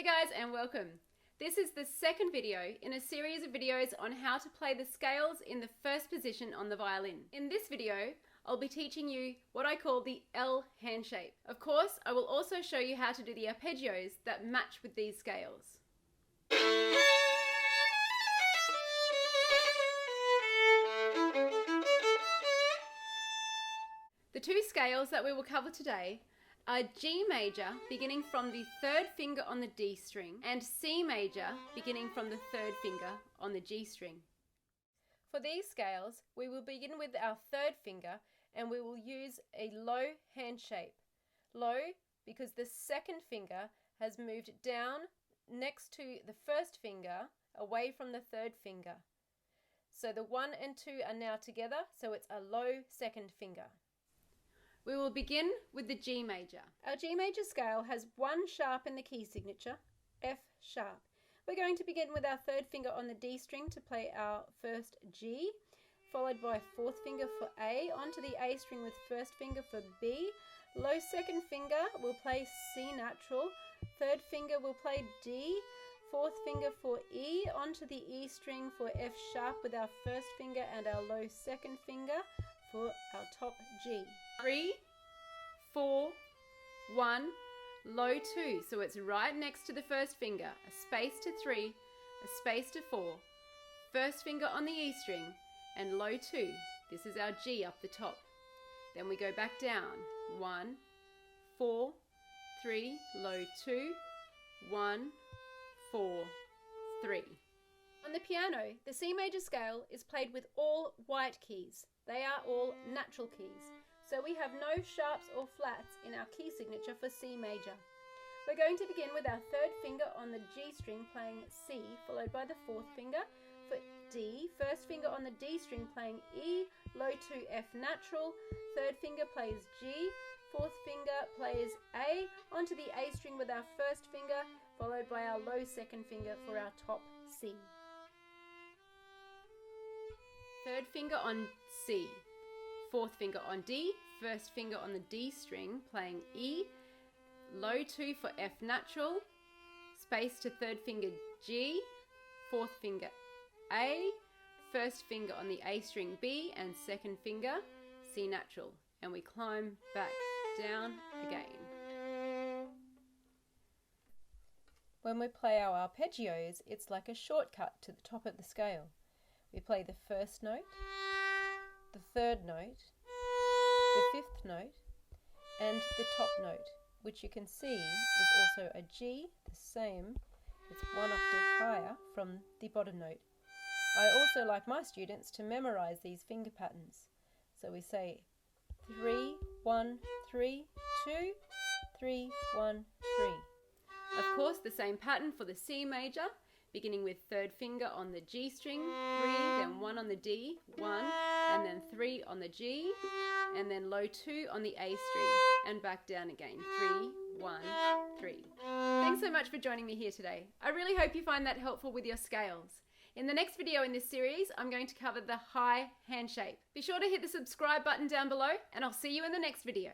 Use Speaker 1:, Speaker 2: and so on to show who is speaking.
Speaker 1: guys, and welcome. This is the second video in a series of videos on how to play the scales in the first position on the violin. In this video, I'll be teaching you what I call the L hand shape. Of course, I will also show you how to do the arpeggios that match with these scales. The two scales that we will cover today are G major, beginning from the third finger on the D string, and C major, beginning from the third finger on the G string. For these scales, we will begin with our third finger and we will use a low hand shape. Low because the second finger has moved down next to the first finger, away from the third finger. So the 1 and 2 are now together, so it's a low second finger. We will begin with the G major. Our G major scale has one sharp in the key signature, F sharp. We're going to begin with our third finger on the D string to play our first G, followed by fourth finger for A, onto the A string with first finger for B. Low second finger will play C natural, third finger will play D, fourth finger for E, onto the E string for F sharp with our first finger and our low second finger for our top G. 3, 4, 1, low 2, so it's right next to the first finger, a space to 3, a space to 4, first finger on the E string, and low 2, this is our G up the top. Then we go back down, 1, 4, 3, low 2, 1, 4, 3. On the piano, the C major scale is played with all white keys. They are all natural keys. So we have no sharps or flats in our key signature for C major. We're going to begin with our third finger on the G string playing C, followed by the fourth finger for D, first finger on the D string playing E, low 2 F natural, third finger plays G, fourth finger plays A, onto the A string with our first finger, followed by our low second finger for our top C. Third finger on C, fourth finger on D, first finger on the D string playing E, low 2 for F natural, space to third finger G, fourth finger A, first finger on the A string B, and second finger C natural, and we climb back down again. When we play our arpeggios, it's like a shortcut to the top of the scale. We play the first note, the third note, the fifth note, and the top note, which you can see is also a G, the same, it's 1 octave higher from the bottom note. I also like my students to memorize these finger patterns. So we say 3, 1, 3, 2, 3, 1, 3. Of course, the same pattern for the C major, beginning with third finger on the G string, 3, then 1 on the D, 1, and then 3 on the G, and then low 2 on the A string, and back down again, 3, 1, 3. Thanks so much for joining me here today. I really hope you find that helpful with your scales. In the next video in this series, I'm going to cover the high hand shape. Be sure to hit the subscribe button down below, and I'll see you in the next video.